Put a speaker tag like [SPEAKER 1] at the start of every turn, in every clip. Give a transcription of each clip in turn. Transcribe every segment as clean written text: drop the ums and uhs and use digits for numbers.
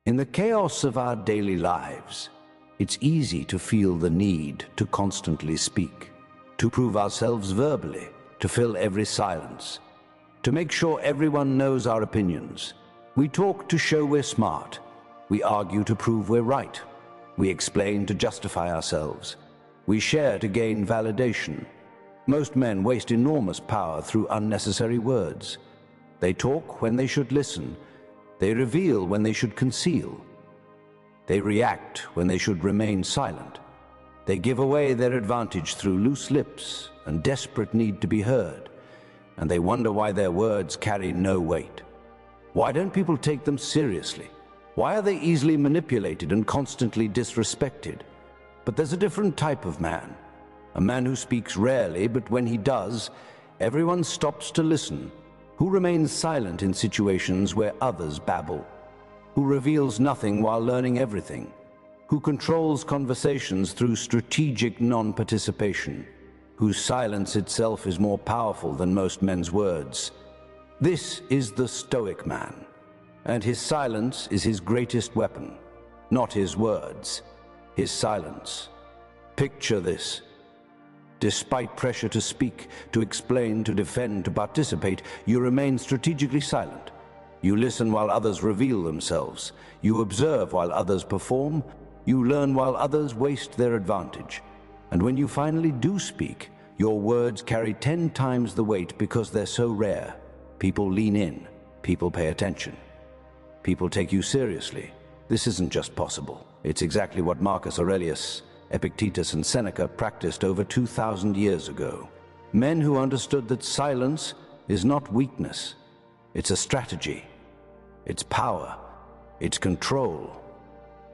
[SPEAKER 1] In the chaos of our daily lives, it's easy to feel the need to constantly speak, to prove ourselves verbally, to fill every silence, to make sure everyone knows our opinions. We talk to show we're smart. We argue to prove we're right. We explain to justify ourselves. We share to gain validation. Most men waste enormous power through unnecessary words. They talk when they should listen. They reveal when they should conceal. They react when they should remain silent. They give away their advantage through loose lips and desperate need to be heard. And they wonder why their words carry no weight. Why don't people take them seriously? Why are they easily manipulated and constantly disrespected? But there's a different type of man. A man who speaks rarely, but when he does, everyone stops to listen. Who remains silent in situations where others babble, who reveals nothing while learning everything, who controls conversations through strategic non-participation, whose silence itself is more powerful than most men's words. This is the Stoic man, and his silence is his greatest weapon, not his words, his silence. Picture this. Despite pressure to speak, to explain, to defend, to participate, you remain strategically silent. You listen while others reveal themselves. You observe while others perform. You learn while others waste their advantage. And when you finally do speak, your words carry 10 times the weight because they're so rare. People lean in. People pay attention. People take you seriously. This isn't just possible. It's exactly what Marcus Aurelius, Epictetus and Seneca practiced over 2,000 years ago. Men who understood that silence is not weakness. It's a strategy. It's power. It's control.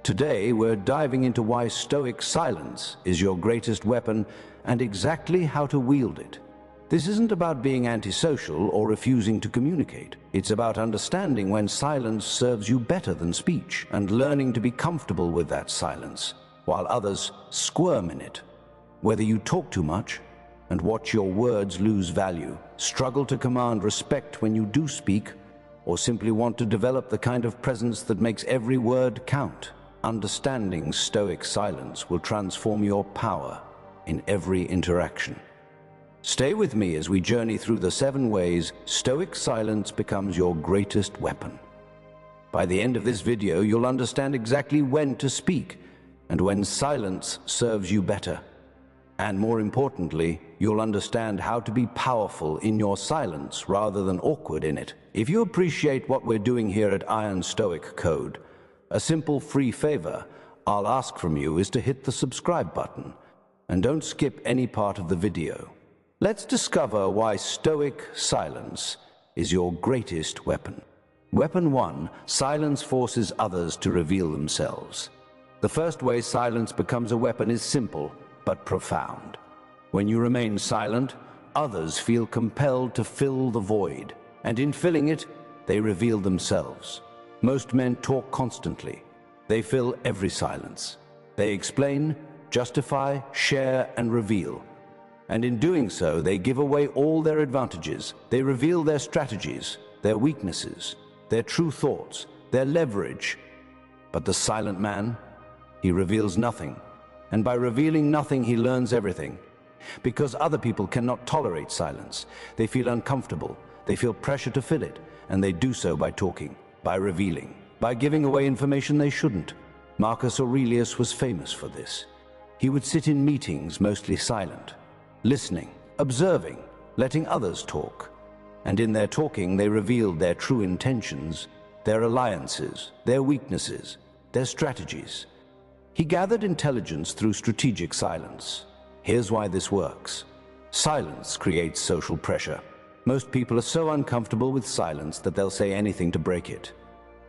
[SPEAKER 1] Today, we're diving into why Stoic silence is your greatest weapon and exactly how to wield it. This isn't about being antisocial or refusing to communicate. It's about understanding when silence serves you better than speech and learning to be comfortable with that silence, while others squirm in it. Whether you talk too much and watch your words lose value, struggle to command respect when you do speak, or simply want to develop the kind of presence that makes every word count, understanding Stoic silence will transform your power in every interaction. Stay with me as we journey through the 7 ways Stoic silence becomes your greatest weapon. By the end of this video, you'll understand exactly when to speak and when silence serves you better. And more importantly, you'll understand how to be powerful in your silence rather than awkward in it. If you appreciate what we're doing here at Iron Stoic Code, a simple free favor I'll ask from you is to hit the subscribe button and don't skip any part of the video. Let's discover why Stoic silence is your greatest weapon. Weapon 1, silence forces others to reveal themselves. The first way silence becomes a weapon is simple, but profound. When you remain silent, others feel compelled to fill the void, and in filling it, they reveal themselves. Most men talk constantly. They fill every silence. They explain, justify, share, and reveal. And in doing so, they give away all their advantages. They reveal their strategies, their weaknesses, their true thoughts, their leverage. But the silent man, he reveals nothing, and by revealing nothing, he learns everything. Because other people cannot tolerate silence, they feel uncomfortable, they feel pressure to fill it, and they do so by talking, by revealing, by giving away information they shouldn't. Marcus Aurelius was famous for this. He would sit in meetings mostly silent, listening, observing, letting others talk. And in their talking, they revealed their true intentions, their alliances, their weaknesses, their strategies. He gathered intelligence through strategic silence. Here's why this works. Silence creates social pressure. Most people are so uncomfortable with silence that they'll say anything to break it.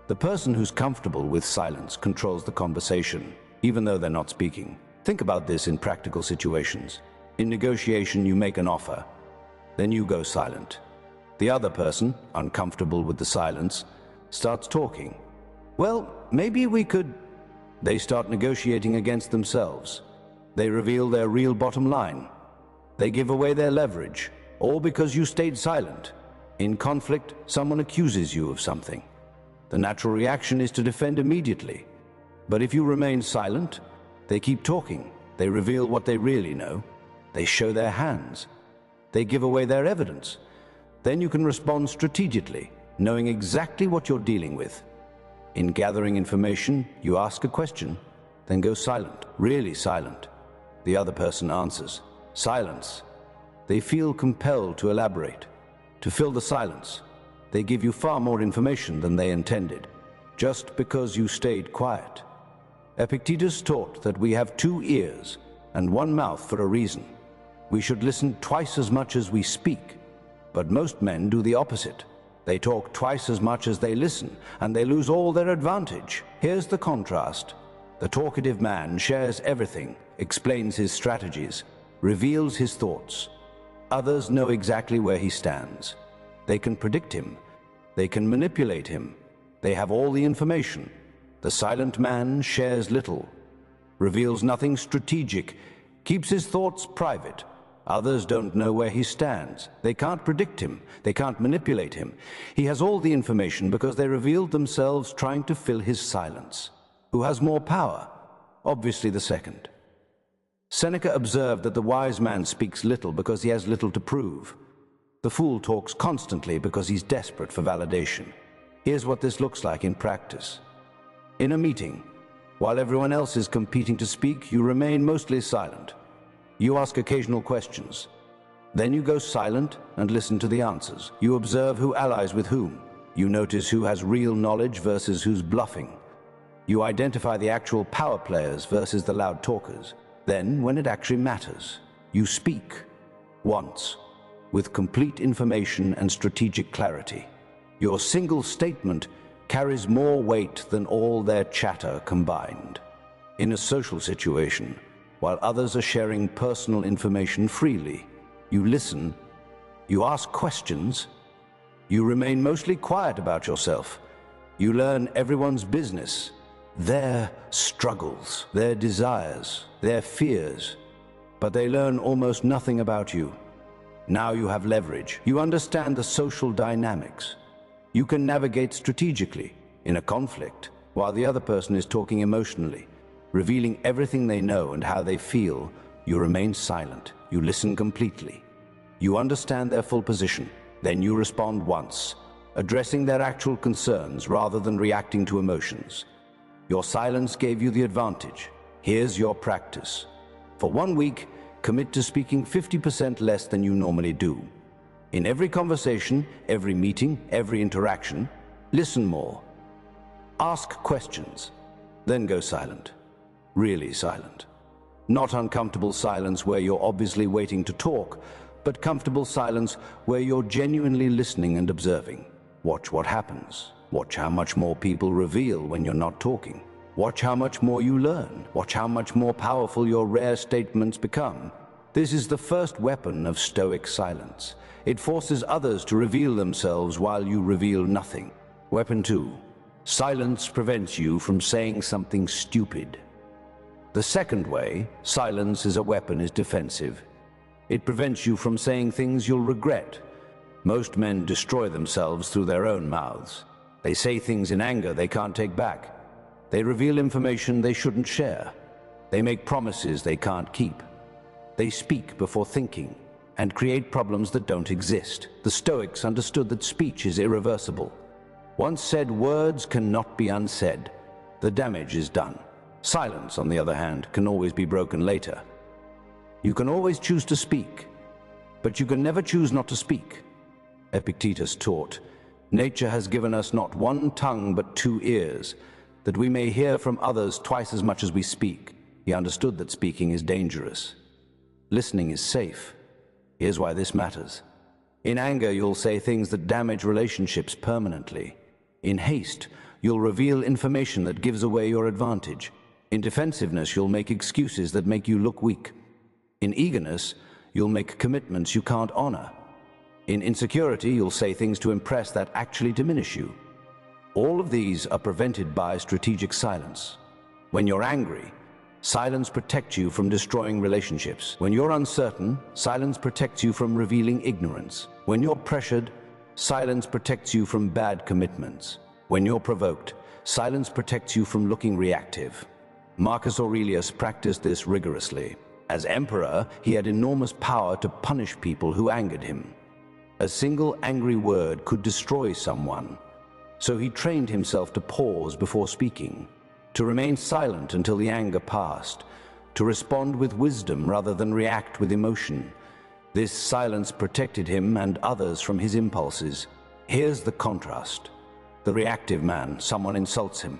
[SPEAKER 1] The person who's comfortable with silence controls the conversation, even though they're not speaking. Think about this in practical situations. In negotiation, you make an offer. Then you go silent. The other person, uncomfortable with the silence, starts talking. Well, maybe we could... They start negotiating against themselves. They reveal their real bottom line. They give away their leverage, all because you stayed silent. In conflict, someone accuses you of something. The natural reaction is to defend immediately. But if you remain silent, they keep talking. They reveal what they really know. They show their hands. They give away their evidence. Then you can respond strategically, knowing exactly what you're dealing with. In gathering information, you ask a question, then go silent, really silent. The other person answers. Silence. They feel compelled to elaborate, to fill the silence. They give you far more information than they intended, just because you stayed quiet. Epictetus taught that we have 2 ears and 1 mouth for a reason. We should listen twice as much as we speak, but most men do the opposite. They talk twice as much as they listen, and they lose all their advantage. Here's the contrast. The talkative man shares everything, explains his strategies, reveals his thoughts. Others know exactly where he stands. They can predict him. They can manipulate him. They have all the information. The silent man shares little, reveals nothing strategic, keeps his thoughts private. Others don't know where he stands. They can't predict him. They can't manipulate him. He has all the information because they revealed themselves trying to fill his silence. Who has more power? Obviously the second. Seneca observed that the wise man speaks little because he has little to prove. The fool talks constantly because he's desperate for validation. Here's what this looks like in practice. In a meeting, while everyone else is competing to speak, you remain mostly silent. You ask occasional questions. Then you go silent and listen to the answers. You observe who allies with whom. You notice who has real knowledge versus who's bluffing. You identify the actual power players versus the loud talkers. Then, when it actually matters, you speak once, with complete information and strategic clarity. Your single statement carries more weight than all their chatter combined. In a social situation, while others are sharing personal information freely, you listen, you ask questions, you remain mostly quiet about yourself. You learn everyone's business, their struggles, their desires, their fears, but they learn almost nothing about you. Now you have leverage. You understand the social dynamics. You can navigate strategically in a conflict while the other person is talking emotionally, revealing everything they know and how they feel. You remain silent. You listen completely. You understand their full position. Then you respond once, addressing their actual concerns rather than reacting to emotions. Your silence gave you the advantage. Here's your practice. For 1 week, commit to speaking 50% less than you normally do. In every conversation, every meeting, every interaction, listen more. Ask questions, then go silent. Really silent. Not uncomfortable silence where you're obviously waiting to talk, but comfortable silence where you're genuinely listening and observing. Watch what happens. Watch how much more people reveal when you're not talking. Watch how much more you learn. Watch how much more powerful your rare statements become. This is the first weapon of Stoic silence. It forces others to reveal themselves while you reveal nothing. Weapon 2. Silence prevents you from saying something stupid. The second way, silence as a weapon, is defensive. It prevents you from saying things you'll regret. Most men destroy themselves through their own mouths. They say things in anger they can't take back. They reveal information they shouldn't share. They make promises they can't keep. They speak before thinking and create problems that don't exist. The Stoics understood that speech is irreversible. Once said words cannot be unsaid. The damage is done. Silence, on the other hand, can always be broken later. You can always choose to speak, but you can never choose not to speak. Epictetus taught, "Nature has given us not 1 tongue but 2 ears, that we may hear from others twice as much as we speak." He understood that speaking is dangerous. Listening is safe. Here's why this matters. In anger, you'll say things that damage relationships permanently. In haste, you'll reveal information that gives away your advantage. In defensiveness, you'll make excuses that make you look weak. In eagerness, you'll make commitments you can't honor. In insecurity, you'll say things to impress that actually diminish you. All of these are prevented by strategic silence. When you're angry, silence protects you from destroying relationships. When you're uncertain, silence protects you from revealing ignorance. When you're pressured, silence protects you from bad commitments. When you're provoked, silence protects you from looking reactive. Marcus Aurelius practiced this rigorously. As emperor, he had enormous power to punish people who angered him. A single angry word could destroy someone. So he trained himself to pause before speaking, to remain silent until the anger passed, to respond with wisdom rather than react with emotion. This silence protected him and others from his impulses. Here's the contrast. The reactive man, someone insults him.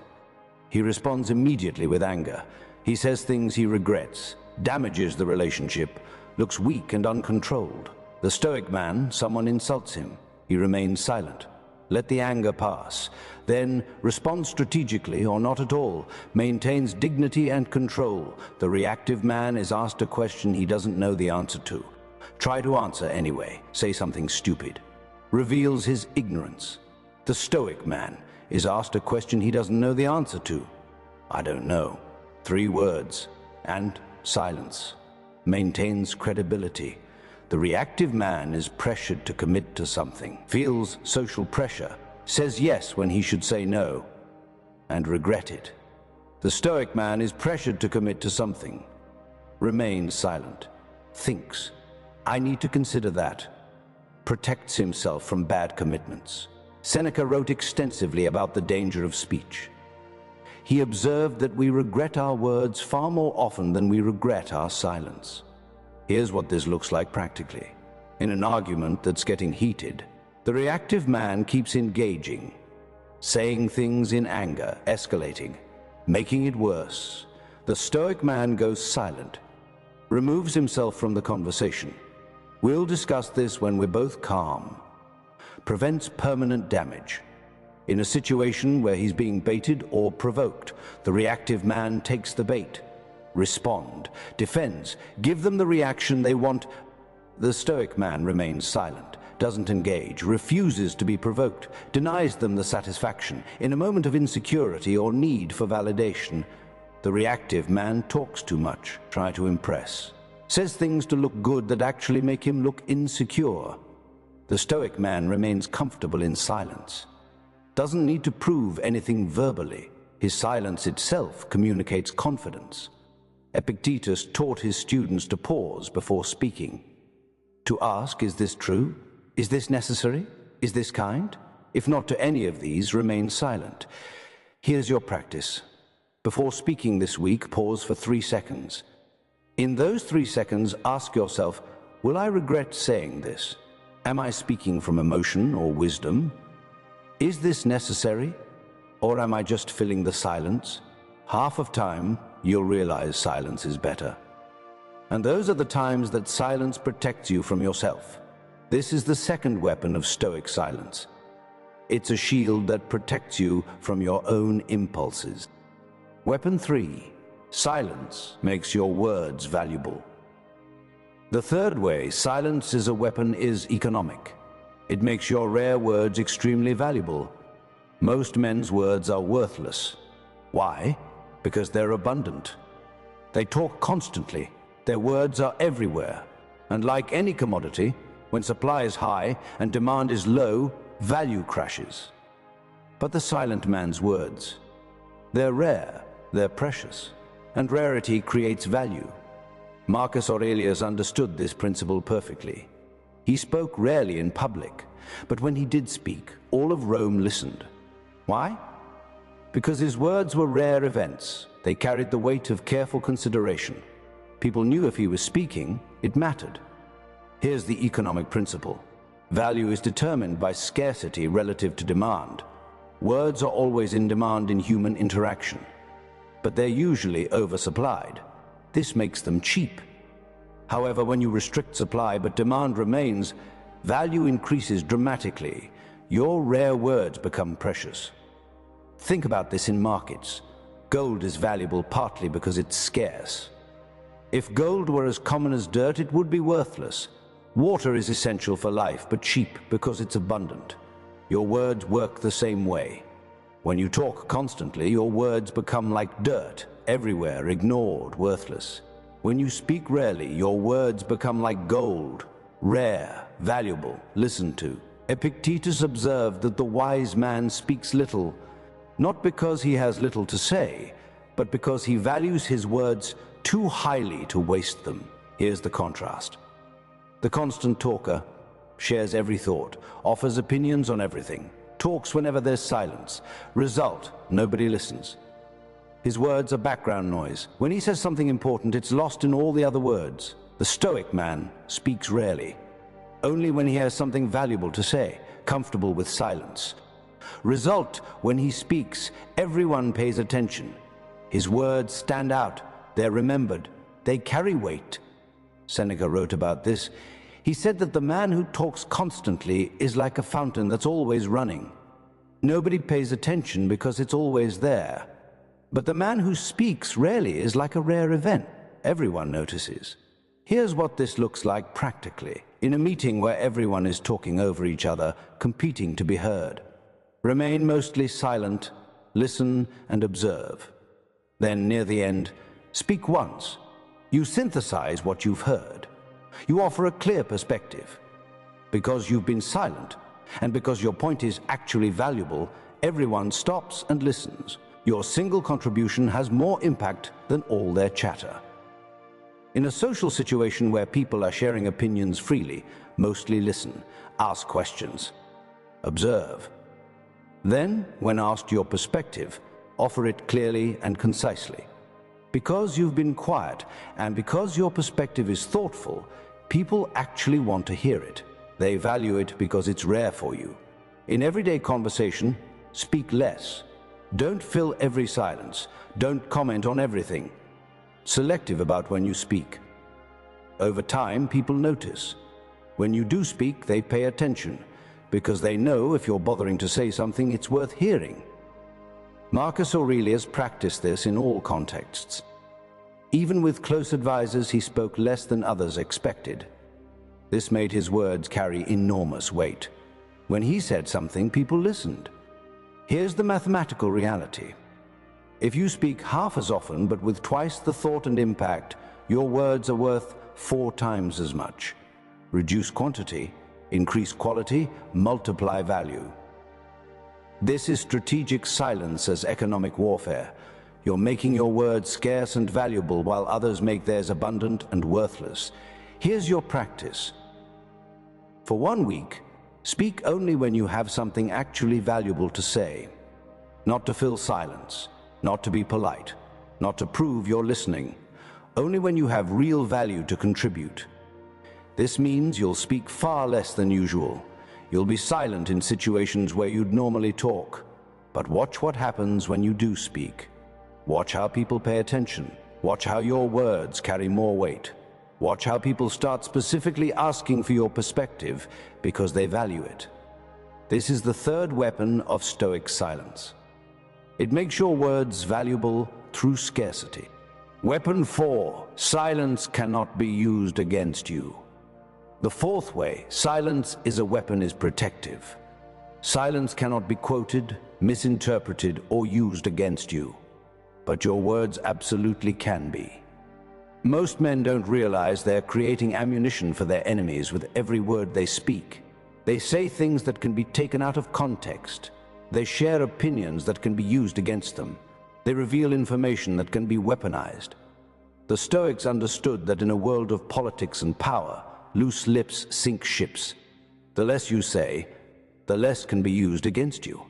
[SPEAKER 1] He responds immediately with anger. He says things he regrets, damages the relationship, looks weak and uncontrolled. The Stoic man, someone insults him. He remains silent. Let the anger pass. Then respond strategically or not at all. Maintains dignity and control. The reactive man is asked a question he doesn't know the answer to. Try to answer anyway. Say something stupid. Reveals his ignorance. The Stoic man is asked a question he doesn't know the answer to. I don't know. 3 words. And silence. Maintains credibility. The reactive man is pressured to commit to something, feels social pressure, says yes when he should say no, and regret it. The Stoic man is pressured to commit to something, remains silent, thinks, I need to consider that, protects himself from bad commitments. Seneca wrote extensively about the danger of speech. He observed that we regret our words far more often than we regret our silence. Here's what this looks like practically. In an argument that's getting heated, the reactive man keeps engaging, saying things in anger, escalating, making it worse. The Stoic man goes silent, removes himself from the conversation. We'll discuss this when we're both calm. Prevents permanent damage. In a situation where he's being baited or provoked, the reactive man takes the bait. Respond, defends, give them the reaction they want. The Stoic man remains silent, doesn't engage, refuses to be provoked, denies them the satisfaction. In a moment of insecurity or need for validation, the reactive man talks too much, try to impress, says things to look good that actually make him look insecure. The Stoic man remains comfortable in silence, doesn't need to prove anything verbally. His silence itself communicates confidence. Epictetus taught his students to pause before speaking. To ask, is this true? Is this necessary? Is this kind? If not to any of these, remain silent. Here's your practice. Before speaking this week, pause for 3 seconds. In those 3 seconds, ask yourself, will I regret saying this? Am I speaking from emotion or wisdom? Is this necessary? Or am I just filling the silence? Half of time, you'll realize silence is better. And those are the times that silence protects you from yourself. This is the second weapon of Stoic silence. It's a shield that protects you from your own impulses. Weapon 3. Silence makes your words valuable. The third way silence is a weapon is economic. It makes your rare words extremely valuable. Most men's words are worthless. Why? Because they're abundant. They talk constantly. Their words are everywhere. And like any commodity, when supply is high and demand is low, value crashes. But the silent man's words, they're rare, they're precious, and rarity creates value. Marcus Aurelius understood this principle perfectly. He spoke rarely in public, but when he did speak, all of Rome listened. Why? Because his words were rare events. They carried the weight of careful consideration. People knew if he was speaking, it mattered. Here's the economic principle. Value is determined by scarcity relative to demand. Words are always in demand in human interaction, but they're usually oversupplied. This makes them cheap. However, when you restrict supply but demand remains, value increases dramatically. Your rare words become precious. Think about this in markets. Gold is valuable partly because it's scarce. If gold were as common as dirt, it would be worthless. Water is essential for life, but cheap because it's abundant. Your words work the same way. When you talk constantly, your words become like dirt, everywhere, ignored, worthless. When you speak rarely, your words become like gold, rare, valuable, listened to. Epictetus observed that the wise man speaks little, not because he has little to say, but because he values his words too highly to waste them. Here's the contrast. The constant talker shares every thought, offers opinions on everything, talks whenever there's silence. Result, nobody listens. His words are background noise. When he says something important, it's lost in all the other words. The Stoic man speaks rarely, only when he has something valuable to say, comfortable with silence. Result, when he speaks, everyone pays attention. His words stand out, they're remembered, they carry weight. Seneca wrote about this. He said that the man who talks constantly is like a fountain that's always running. Nobody pays attention because it's always there. But the man who speaks rarely is like a rare event. Everyone notices. Here's what this looks like practically. In a meeting where everyone is talking over each other, competing to be heard. Remain mostly silent, listen and observe. Then, near the end, speak once. You synthesize what you've heard. You offer a clear perspective. Because you've been silent, and because your point is actually valuable, everyone stops and listens. Your single contribution has more impact than all their chatter. In a social situation where people are sharing opinions freely, mostly listen, ask questions, observe. Then, when asked your perspective, offer it clearly and concisely. Because you've been quiet and because your perspective is thoughtful, people actually want to hear it. They value it because it's rare for you. In everyday conversation, speak less. Don't fill every silence. Don't comment on everything. Selective about when you speak. Over time, people notice. When you do speak, they pay attention, because they know if you're bothering to say something, it's worth hearing. Marcus Aurelius practiced this in all contexts. Even with close advisors, he spoke less than others expected. This made his words carry enormous weight. When he said something, people listened. Here's the mathematical reality. If you speak half as often but with twice the thought and impact, your words are worth 4 times as much. Reduce quantity, increase quality, multiply value. This is strategic silence as economic warfare. You're making your words scarce and valuable while others make theirs abundant and worthless. Here's your practice. For 1 week, speak only when you have something actually valuable to say. Not to fill silence, not to be polite, not to prove you're listening. Only when you have real value to contribute. This means you'll speak far less than usual. You'll be silent in situations where you'd normally talk. But watch what happens when you do speak. Watch how people pay attention. Watch how your words carry more weight. Watch how people start specifically asking for your perspective because they value it. This is the third weapon of Stoic silence. It makes your words valuable through scarcity. Weapon 4, silence cannot be used against you. The fourth way, silence is a weapon, is protective. Silence cannot be quoted, misinterpreted, or used against you. But your words absolutely can be. Most men don't realize they're creating ammunition for their enemies with every word they speak. They say things that can be taken out of context. They share opinions that can be used against them. They reveal information that can be weaponized. The Stoics understood that in a world of politics and power, loose lips sink ships. The less you say, the less can be used against you.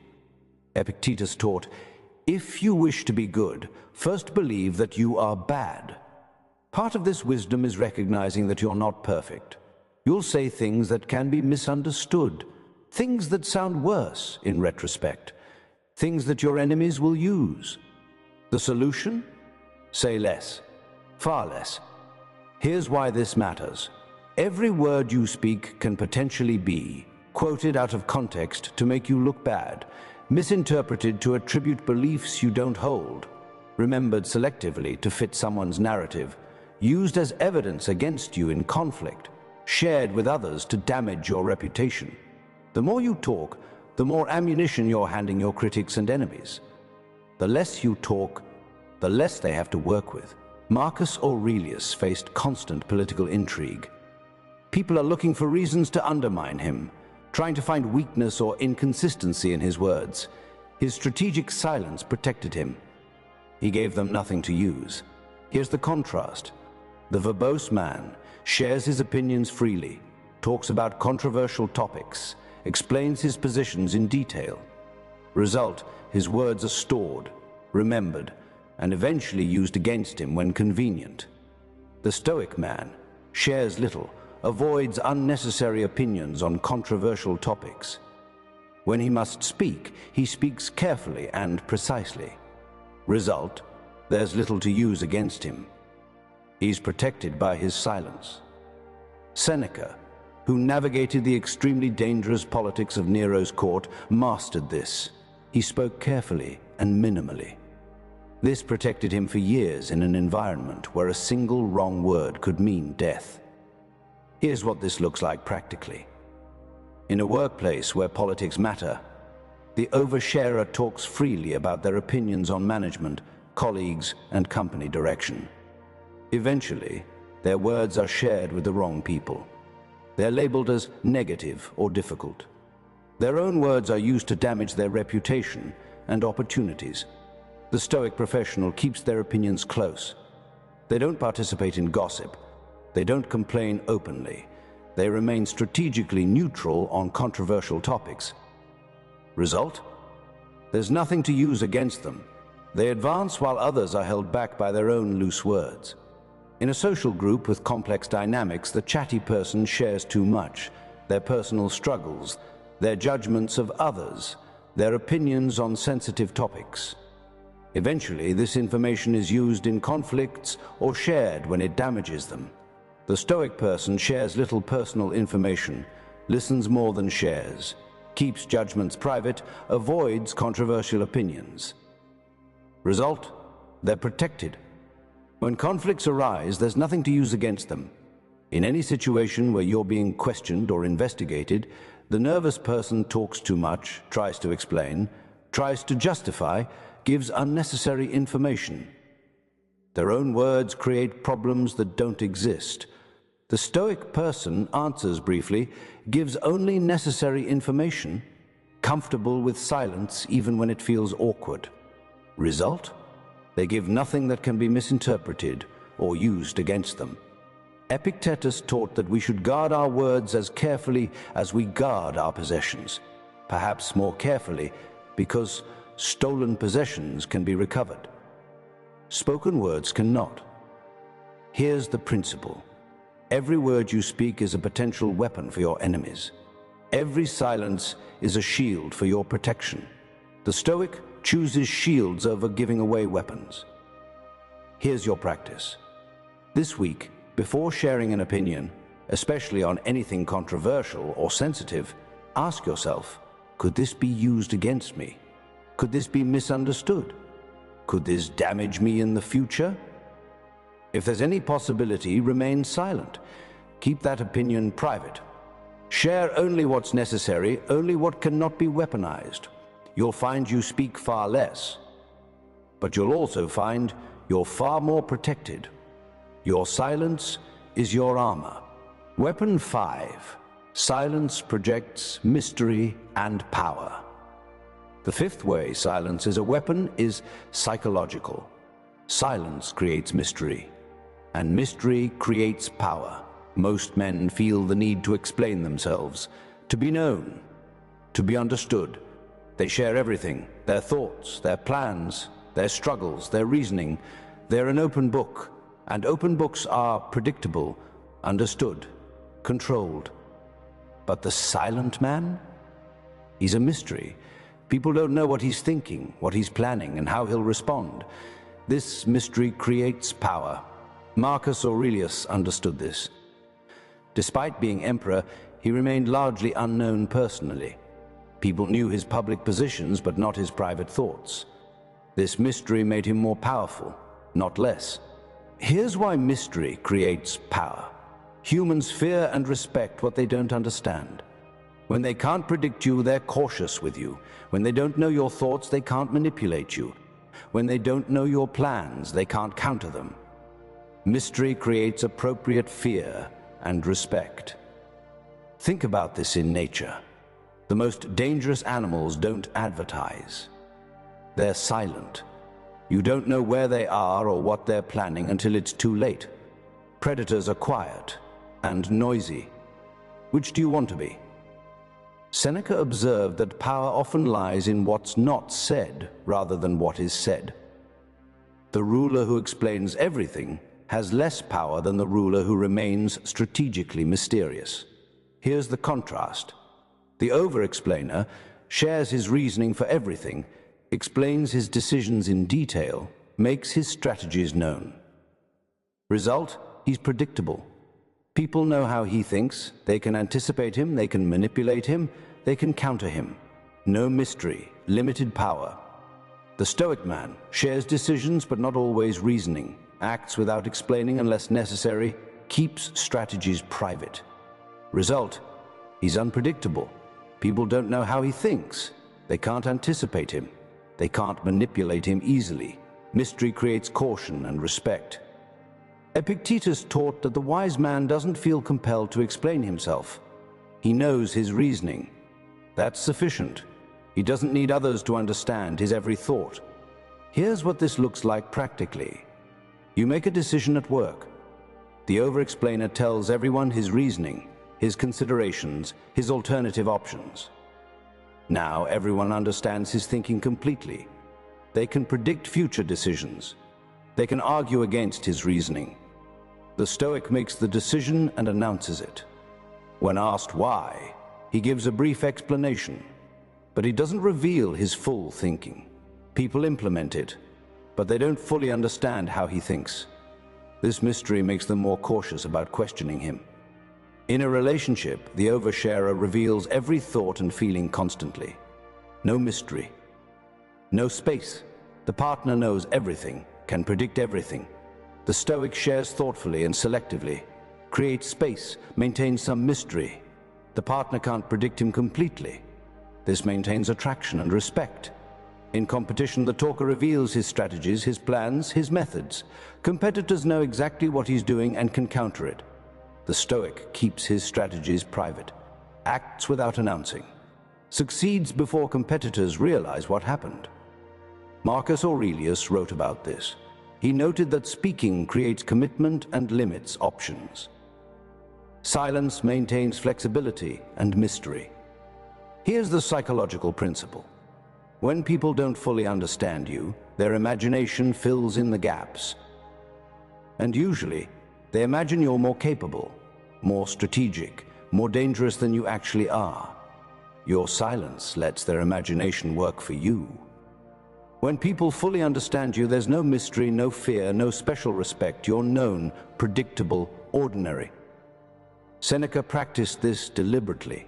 [SPEAKER 1] Epictetus taught, if you wish to be good, first believe that you are bad. Part of this wisdom is recognizing that you're not perfect. You'll say things that can be misunderstood, things that sound worse in retrospect, things that your enemies will use. The solution? Say less, far less. Here's why this matters. Every word you speak can potentially be quoted out of context to make you look bad, misinterpreted to attribute beliefs you don't hold, remembered selectively to fit someone's narrative, used as evidence against you in conflict, shared with others to damage your reputation. The more you talk, the more ammunition you're handing your critics and enemies. The less you talk, the less they have to work with. Marcus Aurelius faced constant political intrigue. People are looking for reasons to undermine him. trying to find weakness or inconsistency in his words. His strategic silence protected him. He gave them nothing to use. Here's the contrast. The verbose man shares his opinions freely, talks about controversial topics, explains his positions in detail. Result, his words are stored, remembered, and eventually used against him when convenient. The Stoic man shares little, avoids unnecessary opinions on controversial topics. When he must speak, he speaks carefully and precisely. Result, there's little to use against him. He's protected by his silence. Seneca, who navigated the extremely dangerous politics of Nero's court, mastered this. He spoke carefully and minimally. This protected him for years in an environment where a single wrong word could mean death. Here's what this looks like practically. In a workplace where politics matter, the oversharer talks freely about their opinions on management, colleagues, and company direction. Eventually, their words are shared with the wrong people. They're labeled as negative or difficult. Their own words are used to damage their reputation and opportunities. The Stoic professional keeps their opinions close. They don't participate in gossip. They don't complain openly. They remain strategically neutral on controversial topics. Result? There's nothing to use against them. They advance while others are held back by their own loose words. In a social group with complex dynamics, the chatty person shares too much. Their personal struggles, their judgments of others, their opinions on sensitive topics. Eventually, this information is used in conflicts or shared when it damages them. The Stoic person shares little personal information, listens more than shares, keeps judgments private, avoids controversial opinions. Result? They're protected. When conflicts arise, there's nothing to use against them. In any situation where you're being questioned or investigated, the nervous person talks too much, tries to explain, tries to justify, gives unnecessary information. Their own words create problems that don't exist. The Stoic person answers briefly, gives only necessary information, comfortable with silence even when it feels awkward. Result? They give nothing that can be misinterpreted or used against them. Epictetus taught that we should guard our words as carefully as we guard our possessions, perhaps more carefully because stolen possessions can be recovered. Spoken words cannot. Here's the principle. Every word you speak is a potential weapon for your enemies. Every silence is a shield for your protection. The Stoic chooses shields over giving away weapons. Here's your practice. This week, before sharing an opinion, especially on anything controversial or sensitive, ask yourself, could this be used against me? Could this be misunderstood? Could this damage me in the future? If there's any possibility, remain silent. Keep that opinion private. Share only what's necessary, only what cannot be weaponized. You'll find you speak far less, but you'll also find you're far more protected. Your silence is your armor. Weapon 5. Silence projects mystery and power. The fifth way silence is a weapon is psychological. Silence creates mystery, and mystery creates power. Most men feel the need to explain themselves, to be known, to be understood. They share everything, their thoughts, their plans, their struggles, their reasoning. They're an open book, and open books are predictable, understood, controlled. But the silent man? He's a mystery. People don't know what he's thinking, what he's planning, and how he'll respond. This mystery creates power. Marcus Aurelius understood this. Despite being emperor, he remained largely unknown personally. People knew his public positions, but not his private thoughts. This mystery made him more powerful, not less. Here's why mystery creates power. Humans fear and respect what they don't understand. When they can't predict you, they're cautious with you. When they don't know your thoughts, they can't manipulate you. When they don't know your plans, they can't counter them. Mystery creates appropriate fear and respect. Think about this in nature. The most dangerous animals don't advertise. They're silent. You don't know where they are or what they're planning until it's too late. Predators are quiet and noisy. Which do you want to be? Seneca observed that power often lies in what's not said rather than what is said. The ruler who explains everything has less power than the ruler who remains strategically mysterious. Here's the contrast. The over-explainer shares his reasoning for everything, explains his decisions in detail, makes his strategies known. Result, he's predictable. People know how he thinks, they can anticipate him, they can manipulate him, they can counter him. No mystery, limited power. The Stoic man shares decisions but not always reasoning, acts without explaining unless necessary, keeps strategies private. Result, he's unpredictable. People don't know how he thinks. They can't anticipate him. They can't manipulate him easily. Mystery creates caution and respect. Epictetus taught that the wise man doesn't feel compelled to explain himself. He knows his reasoning. That's sufficient. He doesn't need others to understand his every thought. Here's what this looks like practically. You make a decision at work. The over-explainer tells everyone his reasoning, his considerations, his alternative options. Now everyone understands his thinking completely. They can predict future decisions. They can argue against his reasoning. The Stoic makes the decision and announces it. When asked why, he gives a brief explanation, but he doesn't reveal his full thinking. People implement it, but they don't fully understand how he thinks. This mystery makes them more cautious about questioning him. In a relationship, the oversharer reveals every thought and feeling constantly. No mystery. No space. The partner knows everything, can predict everything. The Stoic shares thoughtfully and selectively, creates space, maintains some mystery. The partner can't predict him completely. This maintains attraction and respect. In competition, the talker reveals his strategies, his plans, his methods. Competitors know exactly what he's doing and can counter it. The Stoic keeps his strategies private, acts without announcing, succeeds before competitors realize what happened. Marcus Aurelius wrote about this. He noted that speaking creates commitment and limits options. Silence maintains flexibility and mystery. Here's the psychological principle. When people don't fully understand you, their imagination fills in the gaps. And usually, they imagine you're more capable, more strategic, more dangerous than you actually are. Your silence lets their imagination work for you. When people fully understand you, there's no mystery, no fear, no special respect. You're known, predictable, ordinary. Seneca practiced this deliberately.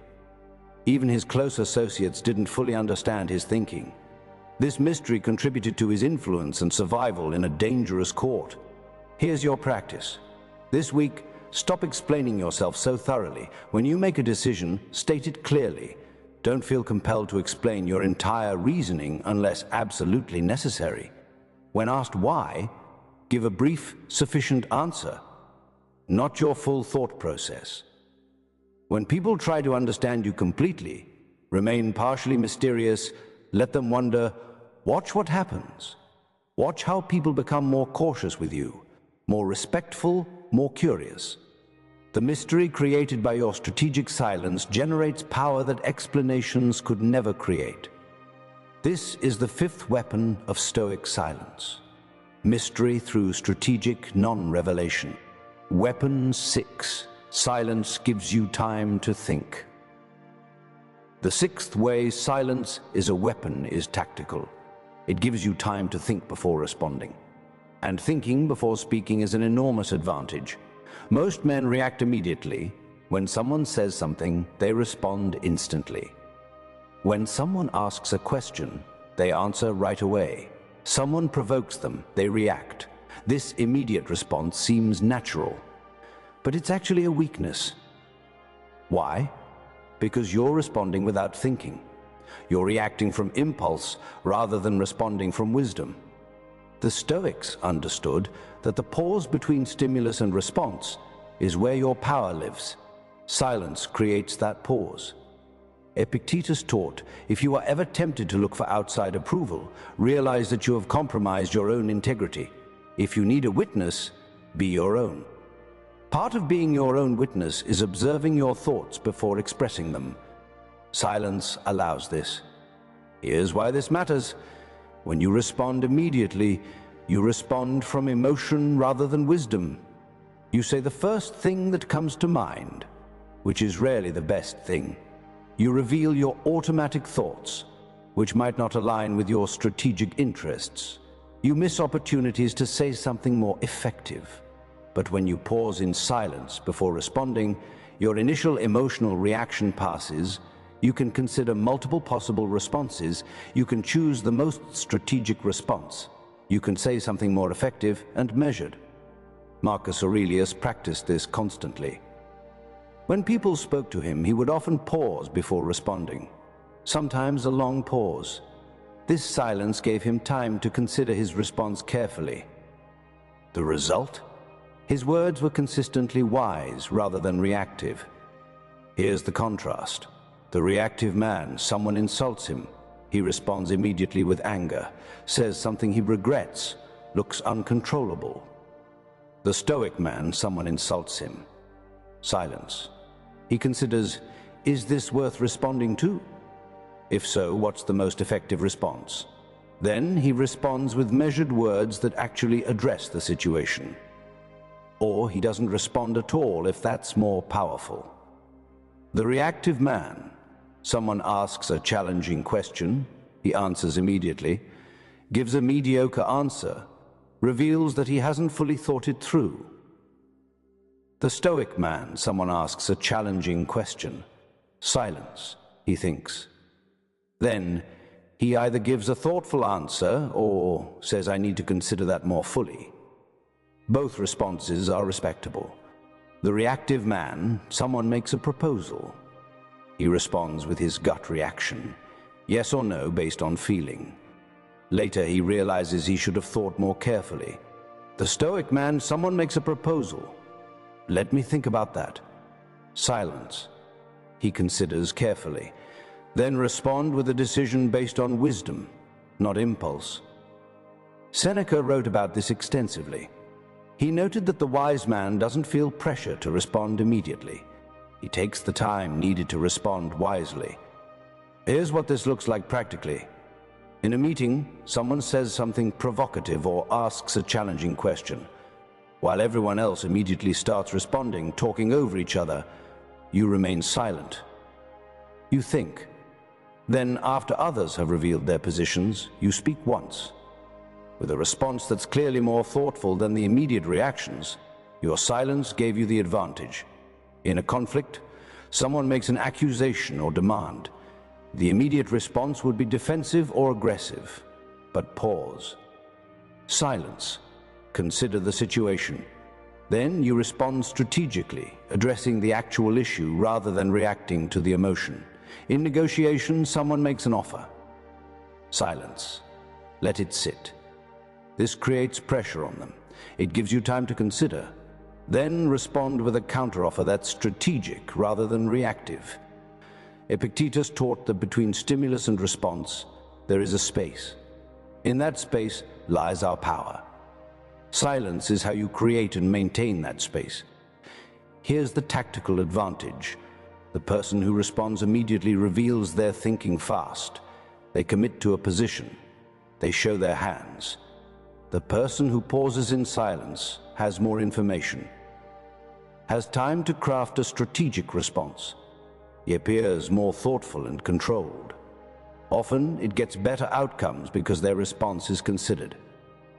[SPEAKER 1] Even his close associates didn't fully understand his thinking. This mystery contributed to his influence and survival in a dangerous court. Here's your practice. This week, stop explaining yourself so thoroughly. When you make a decision, state it clearly. Don't feel compelled to explain your entire reasoning unless absolutely necessary. When asked why, give a brief, sufficient answer, not your full thought process. When people try to understand you completely, remain partially mysterious, let them wonder, watch what happens. Watch how people become more cautious with you, more respectful, more curious. The mystery created by your strategic silence generates power that explanations could never create. This is the fifth weapon of Stoic silence. Mystery through strategic non-revelation. Weapon 6. Silence gives you time to think. The sixth way silence is a weapon is tactical. It gives you time to think before responding. And thinking before speaking is an enormous advantage. Most men react immediately. When someone says something, they respond instantly. When someone asks a question, they answer right away. Someone provokes them, they react. This immediate response seems natural, but it's actually a weakness. Why? Because you're responding without thinking. You're reacting from impulse rather than responding from wisdom. The Stoics understood that the pause between stimulus and response is where your power lives. Silence creates that pause. Epictetus taught, if you are ever tempted to look for outside approval, realize that you have compromised your own integrity. If you need a witness, be your own. Part of being your own witness is observing your thoughts before expressing them. Silence allows this. Here's why this matters. When you respond immediately, you respond from emotion rather than wisdom. You say the first thing that comes to mind, which is rarely the best thing. You reveal your automatic thoughts, which might not align with your strategic interests. You miss opportunities to say something more effective. But when you pause in silence before responding, your initial emotional reaction passes. You can consider multiple possible responses. You can choose the most strategic response. You can say something more effective and measured. Marcus Aurelius practiced this constantly. When people spoke to him, he would often pause before responding, sometimes a long pause. This silence gave him time to consider his response carefully. The result? His words were consistently wise rather than reactive. Here's the contrast. The reactive man, someone insults him. He responds immediately with anger, says something he regrets, looks uncontrollable. The Stoic man, someone insults him. Silence. He considers, is this worth responding to? If so, what's the most effective response? Then he responds with measured words that actually address the situation. Or he doesn't respond at all if that's more powerful. The reactive man, someone asks a challenging question, he answers immediately, gives a mediocre answer, reveals that he hasn't fully thought it through. The Stoic man, someone asks a challenging question. Silence, he thinks. Then he either gives a thoughtful answer or says, I need to consider that more fully. Both responses are respectable. The reactive man, someone makes a proposal. He responds with his gut reaction, yes or no based on feeling. Later he realizes he should have thought more carefully. The Stoic man, someone makes a proposal. Let me think about that. Silence. He considers carefully. Then respond with a decision based on wisdom, not impulse. Seneca wrote about this extensively. He noted that the wise man doesn't feel pressure to respond immediately. He takes the time needed to respond wisely. Here's what this looks like practically. In a meeting, someone says something provocative or asks a challenging question. While everyone else immediately starts responding, talking over each other, you remain silent. You think. Then, after others have revealed their positions, you speak once. With a response that's clearly more thoughtful than the immediate reactions, your silence gave you the advantage. In a conflict, someone makes an accusation or demand. The immediate response would be defensive or aggressive. But pause. Silence. Consider the situation. Then you respond strategically, addressing the actual issue rather than reacting to the emotion. In negotiation, someone makes an offer. Silence. Let it sit. This creates pressure on them. It gives you time to consider. Then respond with a counteroffer that's strategic rather than reactive. Epictetus taught that between stimulus and response, there is a space. In that space lies our power. Silence is how you create and maintain that space. Here's the tactical advantage. The person who responds immediately reveals their thinking fast. They commit to a position. They show their hands. The person who pauses in silence has more information, has time to craft a strategic response. He appears more thoughtful and controlled. Often, it gets better outcomes because their response is considered.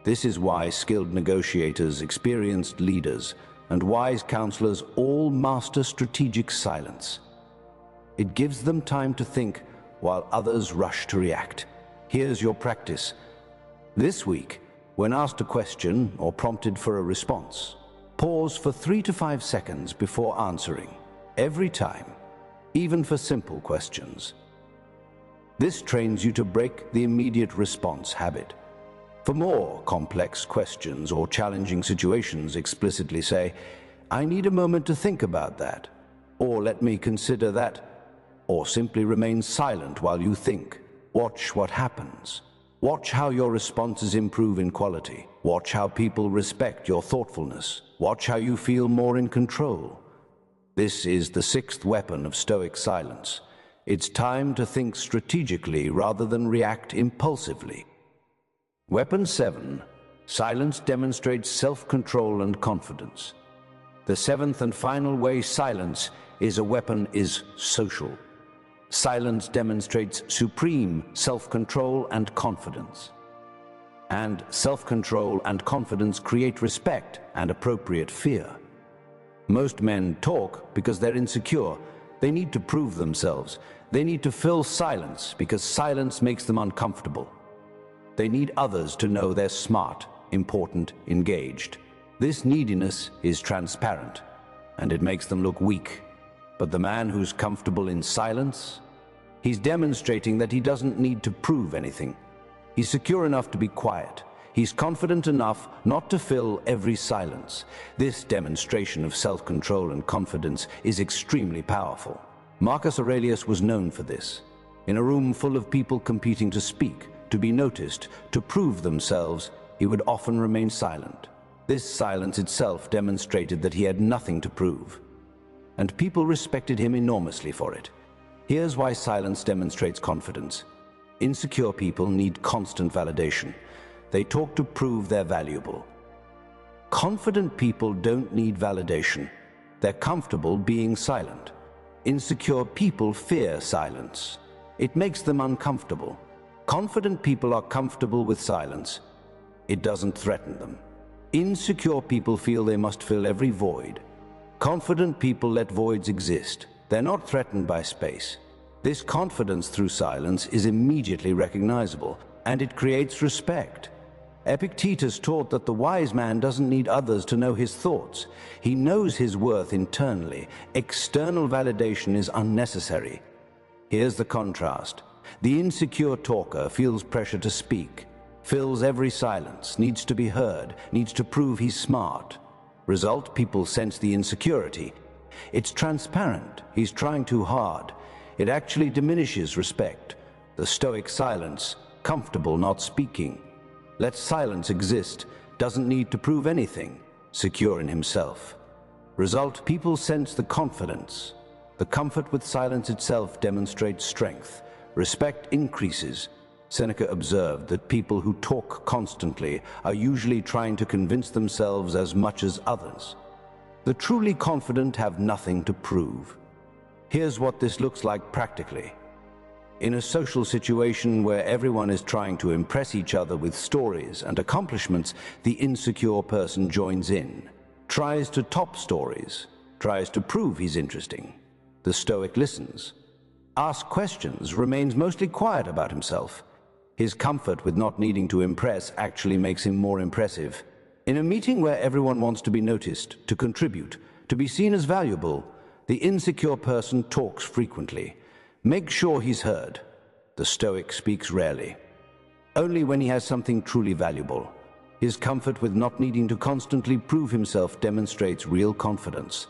[SPEAKER 1] This is why skilled negotiators, experienced leaders, and wise counselors all master strategic silence. It gives them time to think while others rush to react. Here's your practice. This week, when asked a question or prompted for a response, pause for 3 to 5 seconds before answering, every time, even for simple questions. This trains you to break the immediate response habit. For more complex questions or challenging situations, explicitly say, I need a moment to think about that, or let me consider that. or simply remain silent while you think. Watch what happens. Watch how your responses improve in quality. Watch how people respect your thoughtfulness. Watch how you feel more in control. This is the sixth weapon of Stoic silence. It's time to think strategically rather than react impulsively. Weapon 7. Silence demonstrates self-control and confidence. The seventh and final way silence is a weapon is social. Silence demonstrates supreme self-control and confidence. And self-control and confidence create respect and appropriate fear. Most men talk because they're insecure. They need to prove themselves. They need to fill silence because silence makes them uncomfortable. They need others to know they're smart, important, engaged. This neediness is transparent, and it makes them look weak. But the man who's comfortable in silence, he's demonstrating that he doesn't need to prove anything. He's secure enough to be quiet. He's confident enough not to fill every silence. This demonstration of self-control and confidence is extremely powerful. Marcus Aurelius was known for this. In a room full of people competing to speak, to be noticed, to prove themselves, he would often remain silent. This silence itself demonstrated that he had nothing to prove, and people respected him enormously for it. Here's why silence demonstrates confidence. Insecure people need constant validation. They talk to prove they're valuable. Confident people don't need validation. They're comfortable being silent. Insecure people fear silence. It makes them uncomfortable. Confident people are comfortable with silence. It doesn't threaten them. Insecure people feel they must fill every void. Confident people let voids exist. They're not threatened by space. This confidence through silence is immediately recognizable, and it creates respect. Epictetus taught that the wise man doesn't need others to know his thoughts. He knows his worth internally. External validation is unnecessary. Here's the contrast. The insecure talker feels pressure to speak, fills every silence, needs to be heard, needs to prove he's smart. Result, people sense the insecurity. It's transparent. He's trying too hard. It actually diminishes respect. The Stoic silence, comfortable not speaking. Let silence exist, doesn't need to prove anything, secure in himself. Result, people sense the confidence. The comfort with silence itself demonstrates strength. Respect increases. Seneca observed that people who talk constantly are usually trying to convince themselves as much as others. The truly confident have nothing to prove. Here's what this looks like practically. In a social situation where everyone is trying to impress each other with stories and accomplishments, the insecure person joins in, tries to top stories, tries to prove he's interesting. The Stoic listens, asks questions, remains mostly quiet about himself. His comfort with not needing to impress actually makes him more impressive. In a meeting where everyone wants to be noticed, to contribute, to be seen as valuable, the insecure person talks frequently. Make sure he's heard. The Stoic speaks rarely. Only when he has something truly valuable. His comfort with not needing to constantly prove himself demonstrates real confidence.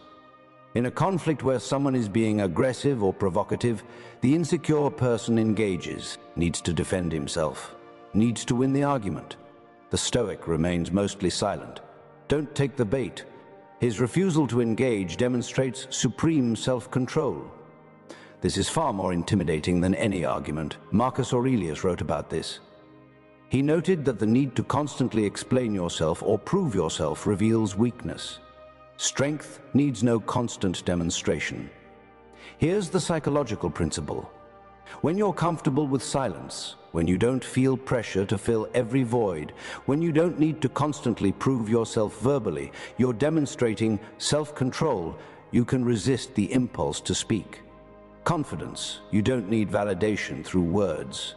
[SPEAKER 1] In a conflict where someone is being aggressive or provocative, the insecure person engages, needs to defend himself, needs to win the argument. The Stoic remains mostly silent. Don't take the bait. His refusal to engage demonstrates supreme self-control. This is far more intimidating than any argument. Marcus Aurelius wrote about this. He noted that the need to constantly explain yourself or prove yourself reveals weakness. Strength needs no constant demonstration. Here's the psychological principle. When you're comfortable with silence, when you don't feel pressure to fill every void, when you don't need to constantly prove yourself verbally, you're demonstrating self-control. You can resist the impulse to speak. Confidence, you don't need validation through words.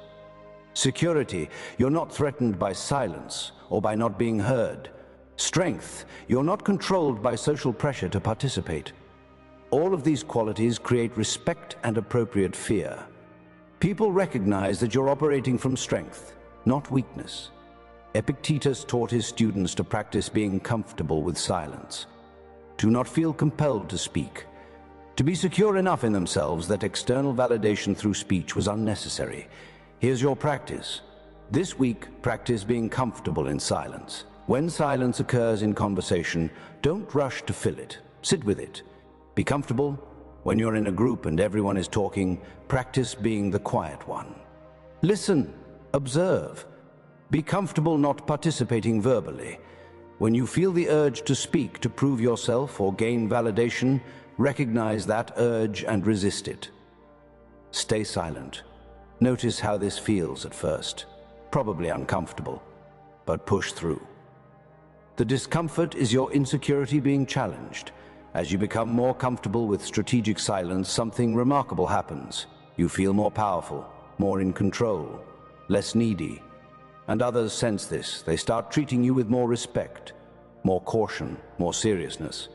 [SPEAKER 1] Security, you're not threatened by silence or by not being heard. Strength, you're not controlled by social pressure to participate. All of these qualities create respect and appropriate fear. People recognize that you're operating from strength, not weakness. Epictetus taught his students to practice being comfortable with silence. Do not feel compelled to speak. to be secure enough in themselves that external validation through speech was unnecessary. Here's your practice. This week, practice being comfortable in silence. When silence occurs in conversation, don't rush to fill it. Sit with it. Be comfortable. When you're in a group and everyone is talking, practice being the quiet one. Listen. Observe. Be comfortable not participating verbally. When you feel the urge to speak to prove yourself or gain validation, recognize that urge and resist it. Stay silent. Notice how this feels at first. Probably uncomfortable, but push through. The discomfort is your insecurity being challenged. As you become more comfortable with strategic silence, something remarkable happens. You feel more powerful, more in control, less needy. And others sense this. They start treating you with more respect, more caution, more seriousness.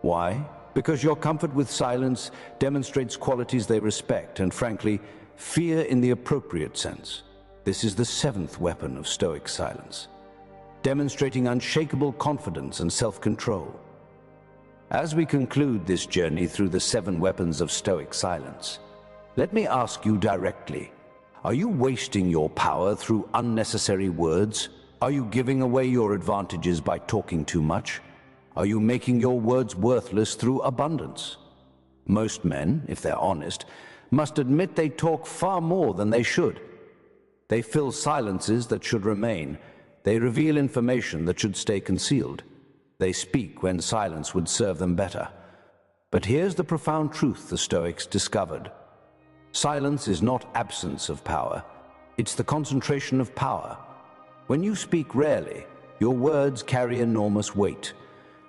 [SPEAKER 1] Why? Because your comfort with silence demonstrates qualities they respect and, frankly, fear in the appropriate sense. This is the seventh weapon of Stoic silence, demonstrating unshakable confidence and self-control. As we conclude this journey through the 7 weapons of Stoic silence, let me ask you directly, are you wasting your power through unnecessary words? Are you giving away your advantages by talking too much? Are you making your words worthless through abundance? Most men, if they're honest, must admit they talk far more than they should. They fill silences that should remain. They reveal information that should stay concealed. They speak when silence would serve them better. But here's the profound truth the Stoics discovered. Silence is not absence of power. It's the concentration of power. When you speak rarely, your words carry enormous weight.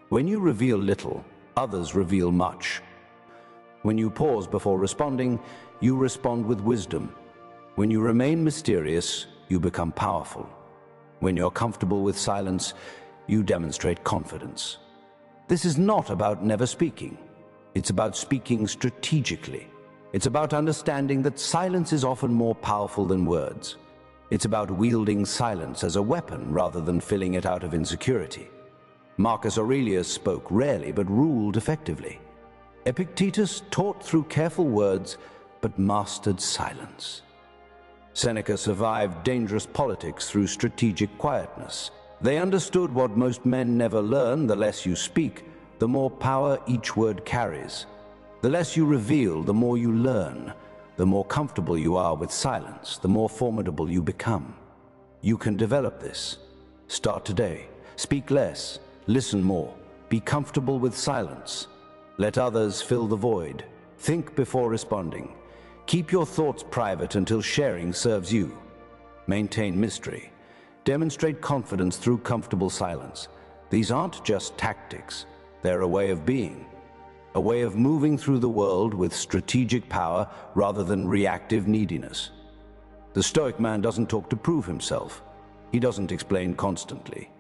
[SPEAKER 1] When you reveal little, others reveal much. When you pause before responding, you respond with wisdom. When you remain mysterious, you become powerful. When you're comfortable with silence, you demonstrate confidence. This is not about never speaking. It's about speaking strategically. It's about understanding that silence is often more powerful than words. It's about wielding silence as a weapon rather than filling it out of insecurity. Marcus Aurelius spoke rarely but ruled effectively. Epictetus taught through careful words but mastered silence. Seneca survived dangerous politics through strategic quietness. They understood what most men never learn: the less you speak, the more power each word carries. The less you reveal, the more you learn. The more comfortable you are with silence, the more formidable you become. You can develop this. Start today. Speak less. Listen more. Be comfortable with silence. Let others fill the void. Think before responding. Keep your thoughts private until sharing serves you. Maintain mystery. Demonstrate confidence through comfortable silence. These aren't just tactics. They're a way of being. A way of moving through the world with strategic power rather than reactive neediness. The Stoic man doesn't talk to prove himself. He doesn't explain constantly.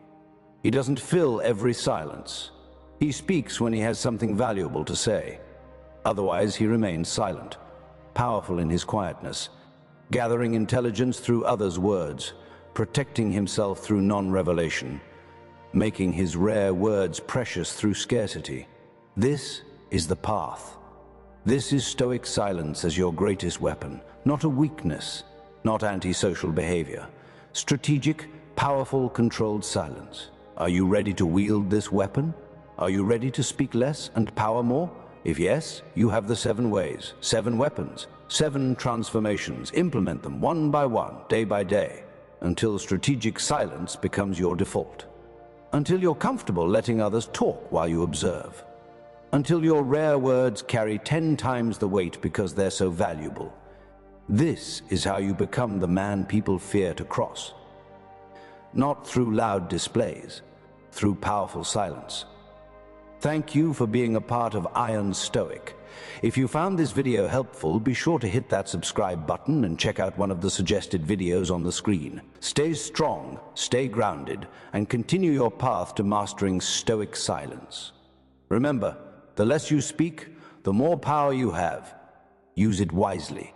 [SPEAKER 1] He doesn't fill every silence. He speaks when he has something valuable to say. Otherwise, he remains silent, powerful in his quietness, gathering intelligence through others' words, protecting himself through non-revelation, making his rare words precious through scarcity. This is the path. This is Stoic silence as your greatest weapon, not a weakness, not antisocial behavior. Strategic, powerful, controlled silence. Are you ready to wield this weapon? Are you ready to speak less and power more? If yes, you have the 7 ways, 7 weapons, 7 transformations. Implement them one by one, day by day, until strategic silence becomes your default. Until you're comfortable letting others talk while you observe. Until your rare words carry 10 times the weight because they're so valuable. This is how you become the man people fear to cross. Not through loud displays, through powerful silence. Thank you for being a part of Iron Stoic. If you found this video helpful, be sure to hit that subscribe button and check out one of the suggested videos on the screen. Stay strong, stay grounded, and continue your path to mastering Stoic silence. Remember, the less you speak, the more power you have. Use it wisely.